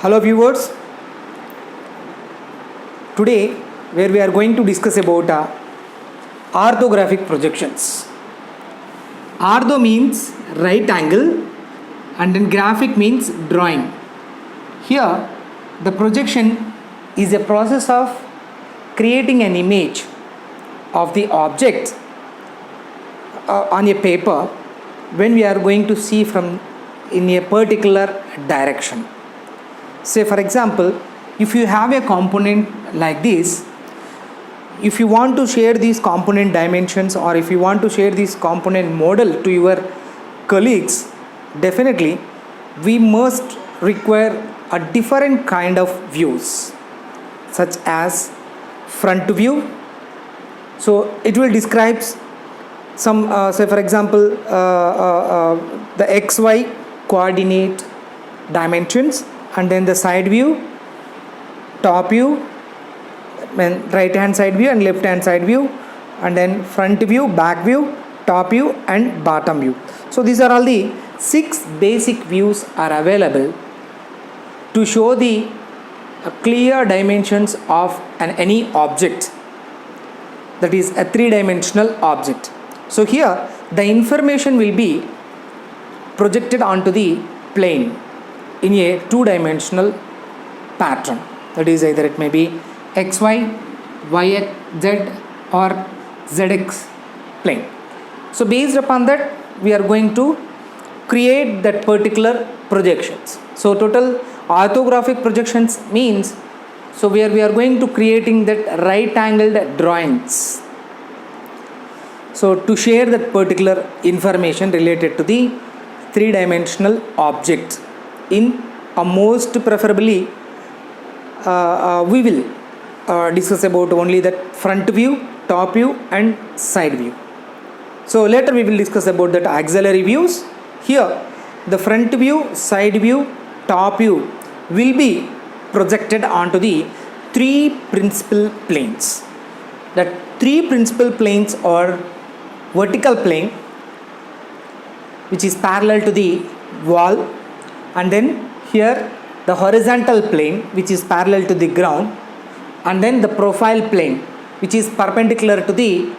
Hello viewers, today where we are going to discuss about orthographic projections. Ortho means right angle and then graphic means drawing. Here the projection is a process of creating an image of the object on a paper when we are going to see from in a particular direction. Say for example, if you have a component like this, if you want to share these component dimensions or if you want to share this component model to your colleagues, definitely we must require a different kind of views such as front view. So it will describe some say for example the xy coordinate dimensions, and then the side view, top view, and right hand side view and left hand side view, and then front view, back view, top view and bottom view. So these are all the 6 basic views are available to show the clear dimensions of any object, that is a 3-dimensional object. So here the information will be projected onto the plane in a 2-dimensional pattern, that is either it may be xy, yx, z or zx plane. So based upon that we are going to create that particular projections. So total orthographic projections means, so where we are going to creating that right angled drawings, so to share that particular information related to the 3-dimensional object in a most preferably we will discuss about only that front view, top view and side view. So later we will discuss about that auxiliary views. Here the front view, side view, top view will be projected onto the 3 principal planes. That 3 principal planes are vertical plane, which is parallel to the wall, and then here the horizontal plane which is parallel to the ground, and then the profile plane which is perpendicular to the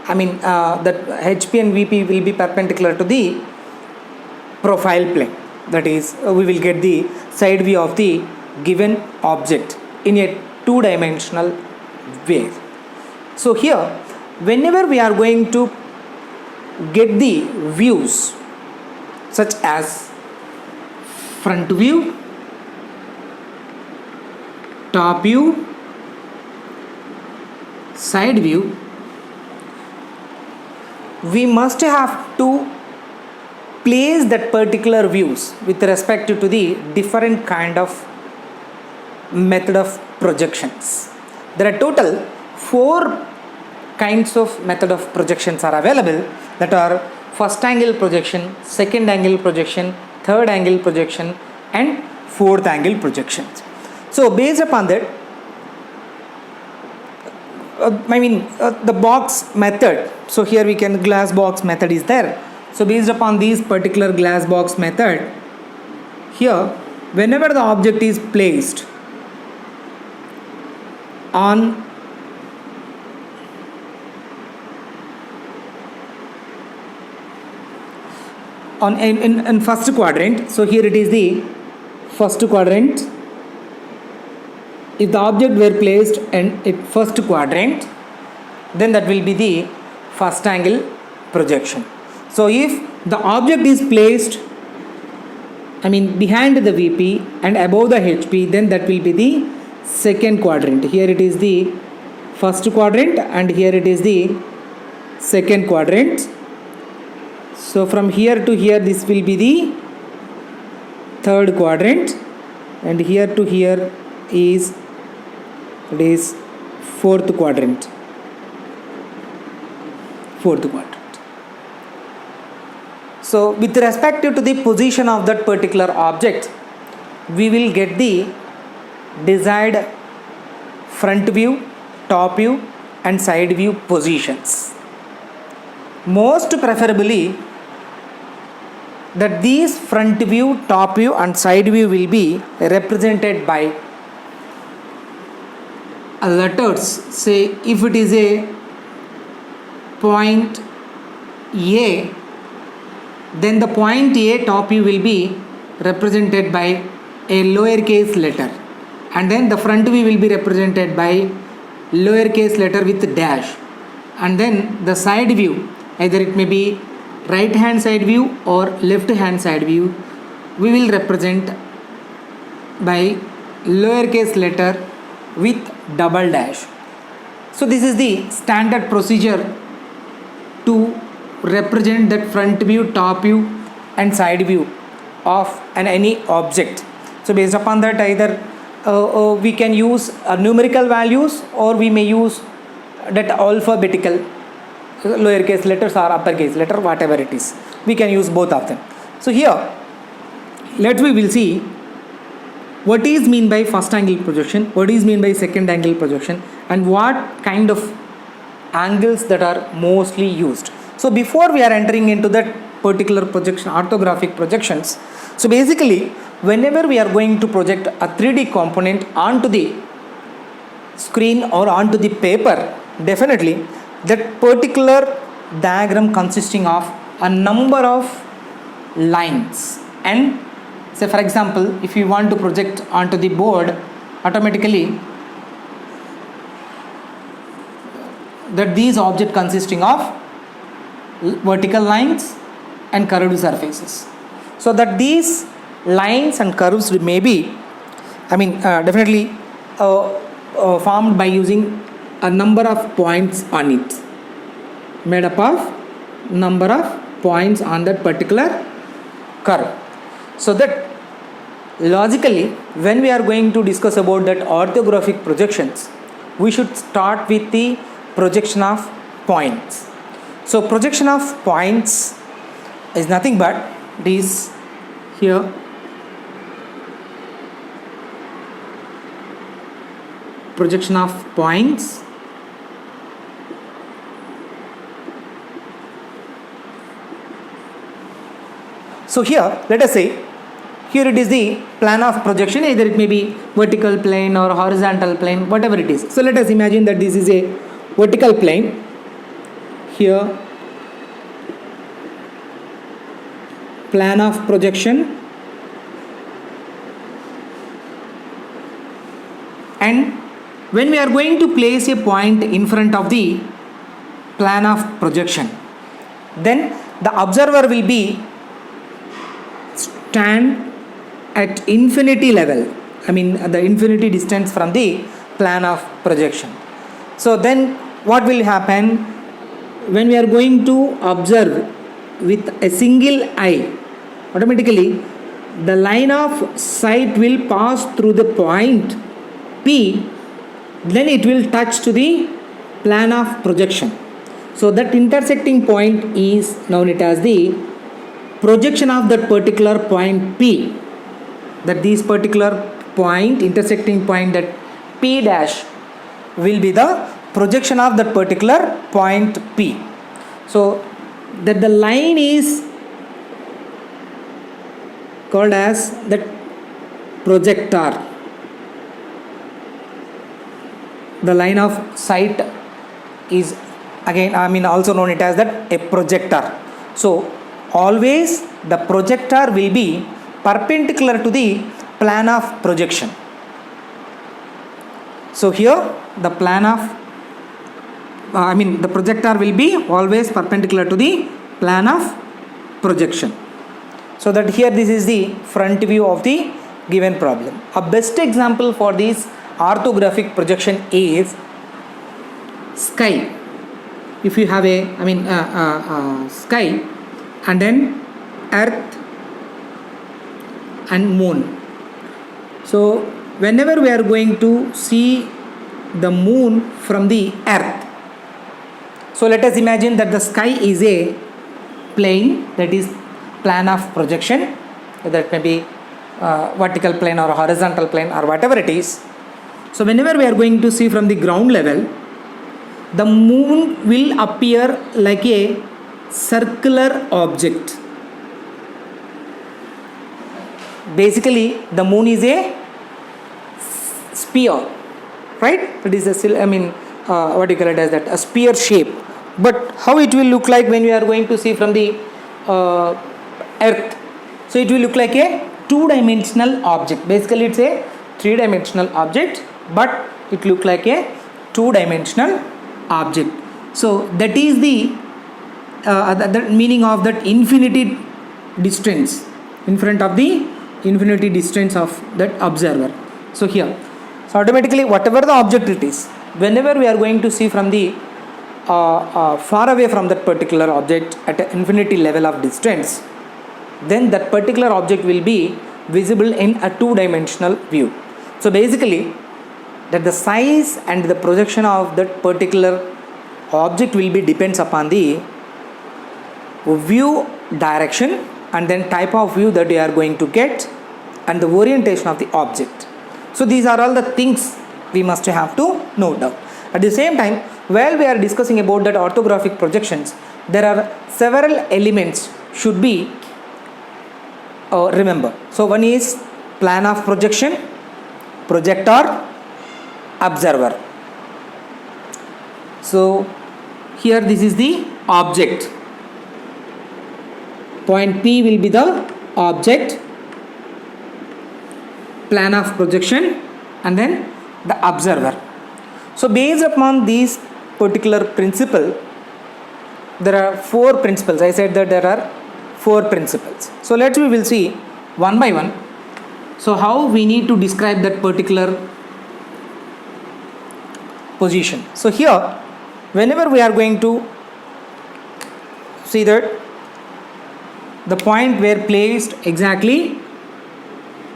that HP and VP will be perpendicular to the profile plane. That is we will get the side view of the given object in a 2-dimensional way. So here whenever we are going to get the views such as front view, top view, side view, we must have to place that particular views with respect to the different kind of method of projections. There are total 4 kinds of method of projections are available, that are first angle projection, second angle projection, third angle projection and fourth angle projections. So based upon that the box method, so here we can glass box method is there. So based upon this particular glass box method, here whenever the object is placed on in first quadrant, so here it is the first quadrant. If the object were placed in first quadrant, then that will be the first angle projection. So if the object is placed behind the VP and above the HP, then that will be the second quadrant. Here it is the first quadrant and here it is the second quadrant. So from here to here this will be the third quadrant, and here to here is fourth quadrant. So with respect to the position of that particular object, we will get the desired front view, top view and side view positions. Most preferably that these front view, top view and side view will be represented by letters. Say if it is a point A, then the point A top view will be represented by a lowercase letter, and then the front view will be represented by lowercase letter with dash, and then the side view, either it may be right hand side view or left hand side view, we will represent by lowercase letter with double dash. So this is the standard procedure to represent that front view, top view and side view of any object. So based upon that, either we can use numerical values, or we may use that alphabetical lowercase letters or uppercase letter, whatever it is, we can use both of them. So here we will see what is mean by first angle projection, what is mean by second angle projection, and what kind of angles that are mostly used. So before we are entering into that particular projection, orthographic projections, so basically whenever we are going to project a 3D component onto the screen or onto the paper, definitely that particular diagram consisting of a number of lines. And say for example, if you want to project onto the board, automatically that these objects consisting of vertical lines and curved surfaces. So that these lines and curves may be, definitely formed by using a number of points on it, made up of number of points on that particular curve. So that logically, when we are going to discuss about that orthographic projections, we should start with the projection of points. So projection of points is nothing but this here, projection of points, so here let us say here it is the plan of projection, either it may be vertical plane or horizontal plane, whatever it is. So let us imagine that this is a vertical plane. Here plan of projection, and when we are going to place a point in front of the plan of projection, then the observer will be stand at infinity level, the infinity distance from the plan of projection. So then what will happen when we are going to observe with a single eye? Automatically the line of sight will pass through the point P, then it will touch to the plan of projection. So that intersecting point is known it as the projection of that particular point P. That this particular point, intersecting point, that P dash will be the projection of that particular point P. So that the line is called as that projector. The line of sight is again also known it as that a projector. So always the projector will be perpendicular to the plan of projection. So here the plan of the projector will be always perpendicular to the plan of projection. So that here this is the front view of the given problem. A best example for this orthographic projection is sky. If you have a sky and then earth and moon. So whenever we are going to see the moon from the earth, so let us imagine that the sky is a plane, that is plan of projection, that may be vertical plane or horizontal plane or whatever it is. So whenever we are going to see from the ground level, the moon will appear like a circular object. basically the moon is a sphere, right? It is what do you call it as that, a sphere shape. But how it will look like when we are going to see from the earth? So it will look like a two-dimensional object. Basically it's a three-dimensional object, but it look like a two-dimensional object. So that is the meaning of that infinity distance in front of the infinity distance of that observer. So here, so automatically whatever the object it is, whenever we are going to see from the far away from that particular object at an infinity level of distance, then that particular object will be visible in a two-dimensional view. So basically that the size and the projection of that particular object will be depends upon the view direction and then type of view that we are going to get and the orientation of the object. So these are all the things we must have to note down. At the same time, while we are discussing about that orthographic projections, there are several elements should be remember. So one is plan of projection, projector, observer. So here this is the object. Point P will be the object, plan of projection, and then the observer. So based upon these particular principle, there are four principles. I said that there are four principles. So we will see one by one. So how we need to describe that particular position. So here, whenever we are going to see that the point were placed exactly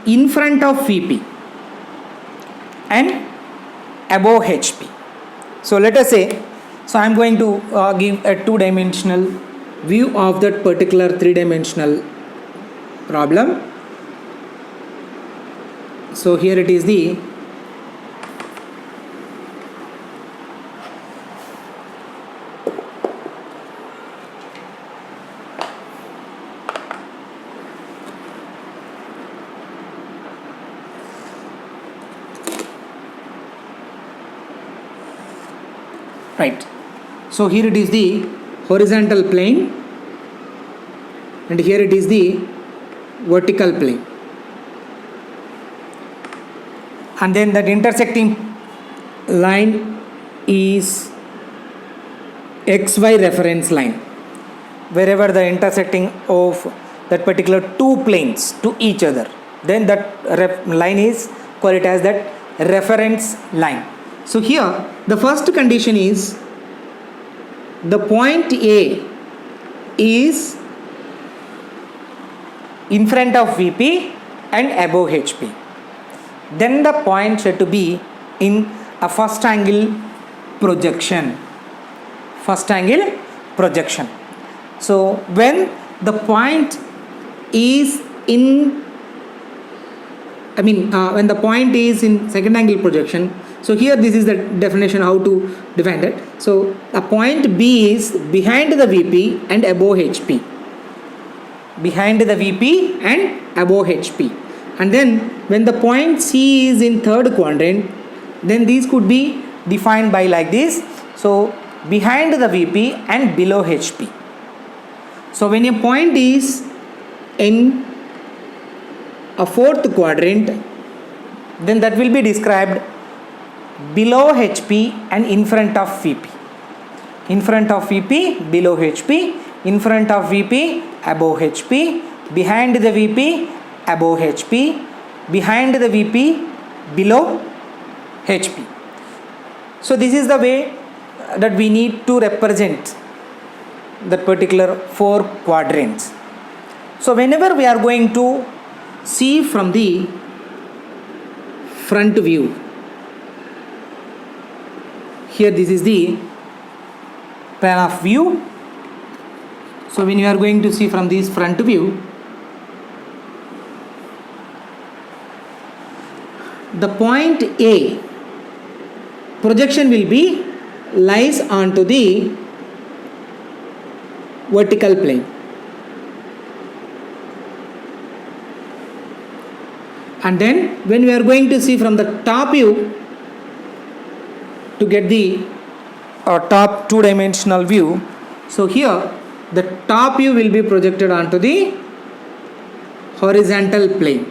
in front of VP and above HP. So let us say, so I am going to give a two-dimensional view of that particular three-dimensional problem. So here it is the right. So here it is the horizontal plane and here it is the vertical plane, and then that intersecting line is XY reference line. Wherever the intersecting of that particular two planes to each other, then that line is called it as that reference line. So here the first condition is the point A is in front of VP and above HP. Then the point should to be in a first angle projection. First angle projection. So when the point is in when the point is in second angle projection, so here this is the definition how to define that. So a point B is behind the VP and above HP. Behind the VP and above HP. And then when the point C is in third quadrant, then these could be defined by like this. So behind the VP and below HP. So when a point is in a fourth quadrant, then that will be described below HP and in front of VP. In front of VP, below HP, in front of VP, above HP, behind the VP, above HP, behind the VP, below HP. So this is the way that we need to represent that particular four quadrants. So whenever we are going to see from the front view, here this is the plan of view. So when you are going to see from this front view, the point A projection will be lies onto the vertical plane. And then when we are going to see from the top view, to get the top two-dimensional view, so here the top view will be projected onto the horizontal plane.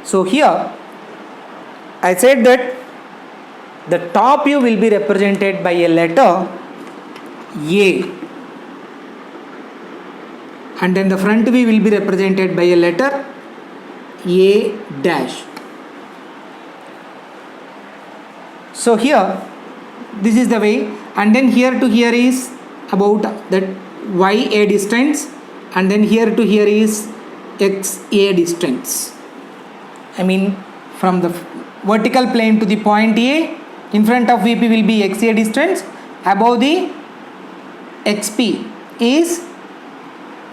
So here I said that the top view will be represented by a letter A, and then the front view will be represented by a letter A dash. So here this is the way, and then here to here is about that YA distance, and then here to here is XA distance. I mean from the vertical plane to the point A, in front of VP will be XA distance, above the XP is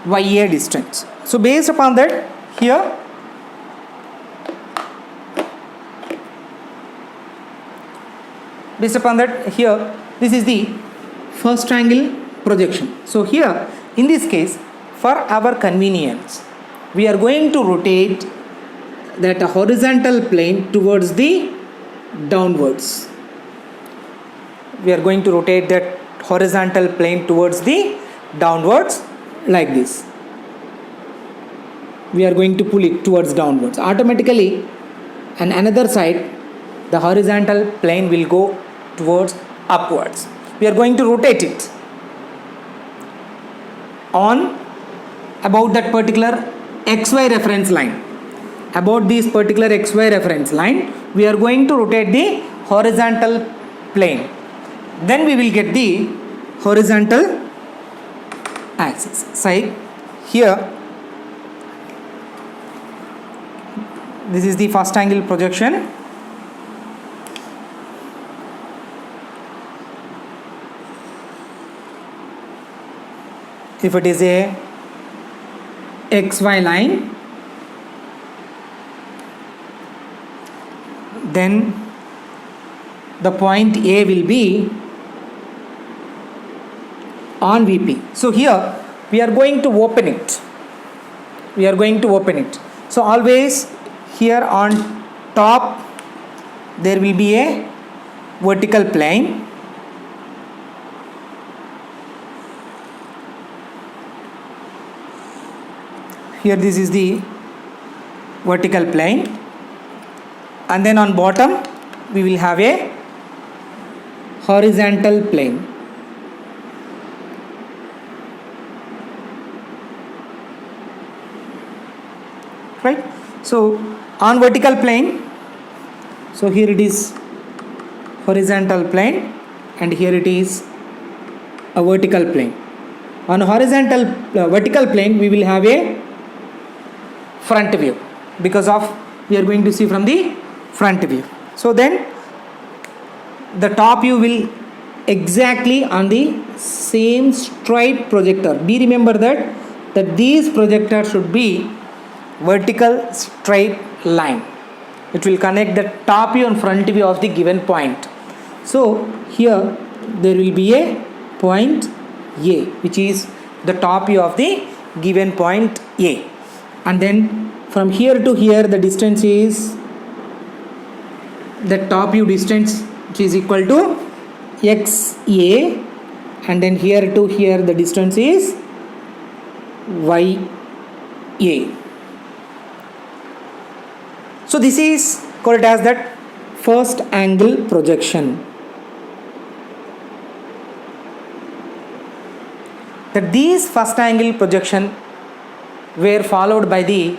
YA distance. So based upon that, here this is the first angle projection. So here in this case, for our convenience, we are going to rotate that horizontal plane towards the downwards. We are going to rotate that horizontal plane towards the downwards like this. We are going to pull it towards downwards. Automatically, and another side, the horizontal plane will go towards upwards. We are going to rotate it on about that particular XY reference line. About this particular XY reference line, we are going to rotate the horizontal plane. Then we will get the horizontal axis. Side here, this is the first angle projection. If it is a XY line, then the point A will be on VP. So here we are going to open it. So always here on top there will be a vertical plane. Here this is the vertical plane, and then on bottom we will have a horizontal plane. Right? So on vertical plane, so here it is horizontal plane, and here it is a vertical plane. On horizontal vertical plane we will have a front view, because of we are going to see from the front view. So then the top view will exactly on the same straight projector. Be remember that these projectors should be vertical straight line. It will connect the top view and front view of the given point. So here there will be a point A, which is the top view of the given point A. And then from here to here the distance is the top view distance, which is equal to XA, and then here to here the distance is YA. So this is called as that first angle projection. That these first angle projection were followed by the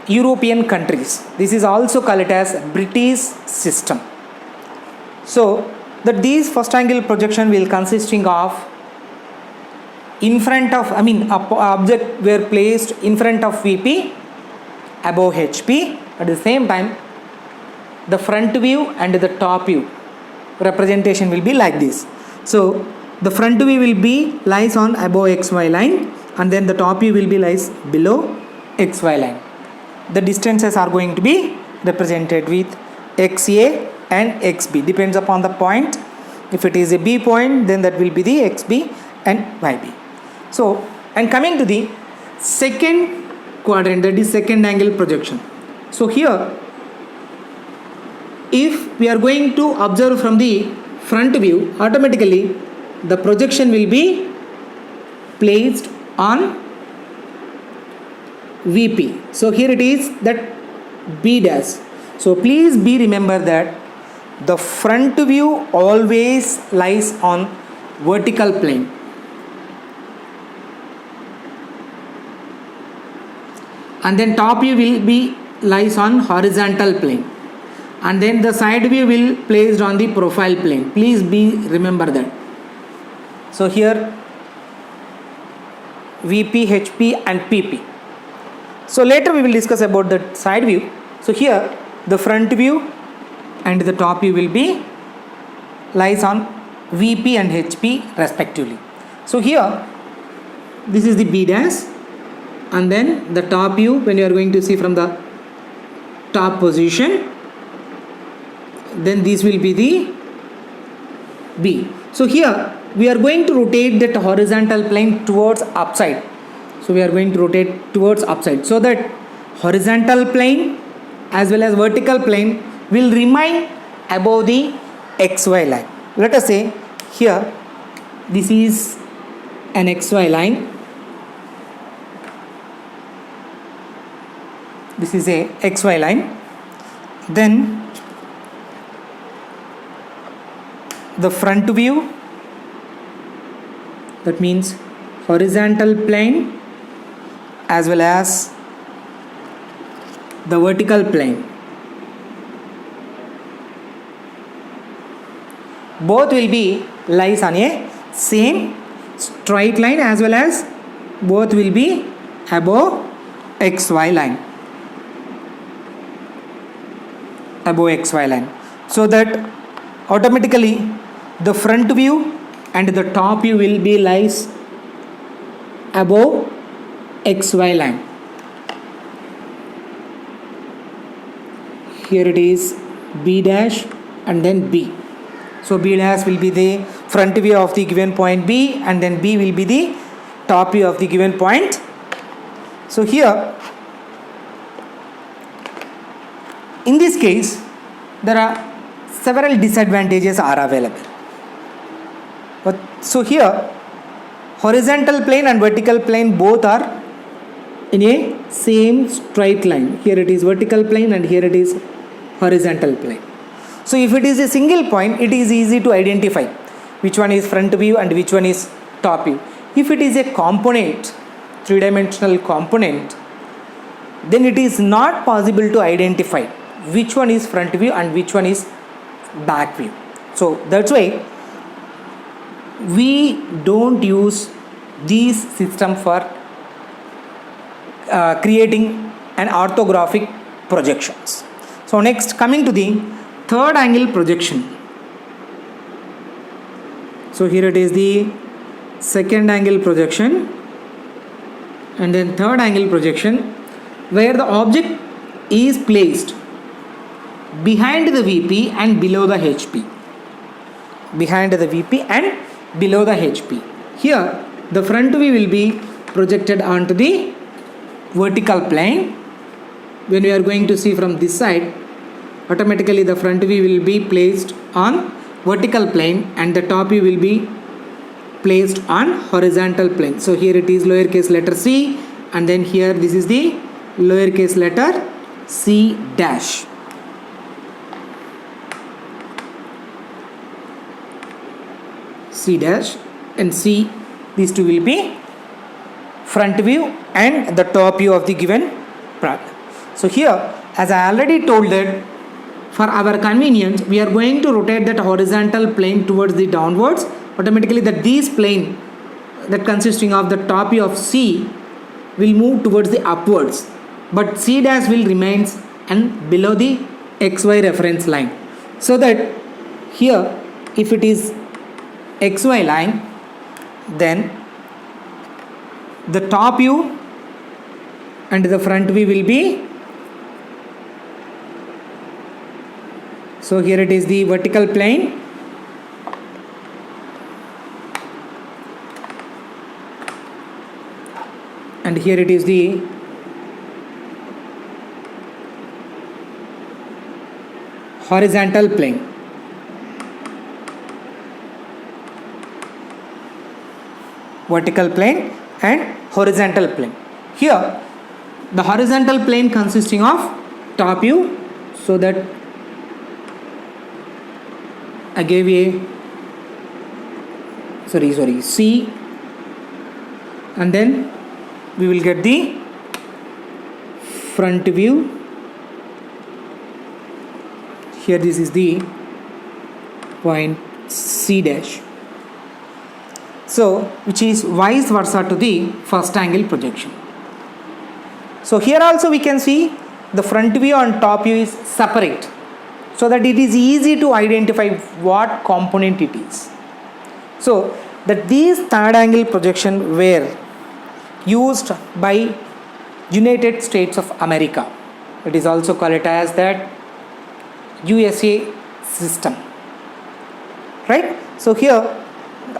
European countries. This is also called as British system. So that these first angle projection will consisting of in front of, object were placed in front of VP, above HP. At the same time, the front view and the top view representation will be like this. So the front view will be lies on above XY line, and then the top view will be lies below XY line. The distances are going to be represented with XA and XB, depends upon the point. If it is a B point, then that will be the XB and YB. So, and coming to the second quadrant, that is second angle projection. So here, if we are going to observe from the front view, automatically the projection will be placed on VP. So here it is that B dash. So please be remember that the front view always lies on vertical plane. And then top view will be lies on horizontal plane. And then the side view will placed on the profile plane. Please be remember that. So here VP, HP and PP. So later we will discuss about the side view. So here the front view and the top view will be lies on VP and HP respectively. So here this is the B dash, and then the top view when you are going to see from the top position, then this will be the B. So here we are going to rotate that horizontal plane towards upside. So we are going to rotate towards upside, so that horizontal plane as well as vertical plane will remain above the XY line. Let us say here this is an XY line. This is a XY line. Then the front view, that means horizontal plane as well as the vertical plane, both will be lies on a same straight line as well as both will be above XY line, above XY line, so that automatically the front view and the top view will be lies above XY line. Here it is B dash and then B. So B dash will be the front view of the given point B, and then B will be the top view of the given point. So here in this case there are several disadvantages are available. But so here horizontal plane and vertical plane both are in a same straight line. Here it is vertical plane and here it is horizontal plane. So if it is a single point, it is easy to identify which one is front view and which one is top view. If it is a component, three-dimensional component, then it is not possible to identify which one is front view and which one is back view. So that's why we don't use these system for creating an orthographic projections. So next, coming to the third angle projection. So here it is the second angle projection and then third angle projection, where the object is placed behind the VP and below the HP. Behind the VP and below the HP. Here the front view will be projected onto the vertical plane. When we are going to see from this side, automatically the front view will be placed on vertical plane and the top view will be placed on horizontal plane. So here it is lowercase letter c, and then here this is the lowercase letter c dash. C dash and C, these two will be front view and the top view of the given problem. So here, as I already told that for our convenience, we are going to rotate that horizontal plane towards the downwards. Automatically that this plane that consisting of the top view of C will move towards the upwards, but C dash will remains and below the XY reference line. So that here if it is XY line, then the top view and the front view will be, so here it is the vertical plane and here it is the horizontal plane. Vertical plane and horizontal plane. Here the horizontal plane consisting of top view, so that I gave a C, and then we will get the front view. Here this is the point C dash. So which is vice versa to the first angle projection. So here also we can see the front view and top view is separate, so that it is easy to identify what component it is. So that these third angle projection were used by United States of America. It is also called it as that USA system, right? So here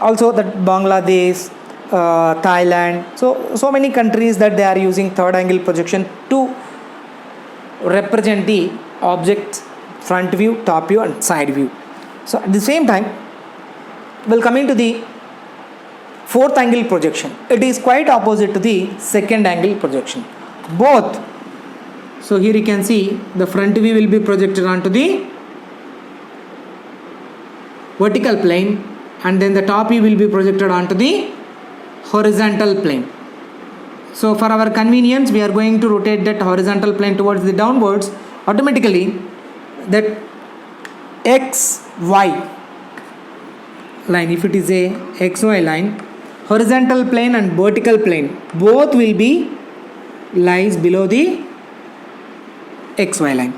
also that Bangladesh, Thailand, so many countries that they are using third angle projection to represent the objects front view, top view and side view. So at the same time, we'll coming to the fourth angle projection. It is quite opposite to the second angle projection. Both, so here you can see the front view will be projected onto the vertical plane, and then the top view will be projected onto the horizontal plane. So for our convenience, we are going to rotate that horizontal plane towards the downwards. Automatically that XY line, if it is a XY line, horizontal plane and vertical plane both will be lies below the XY line.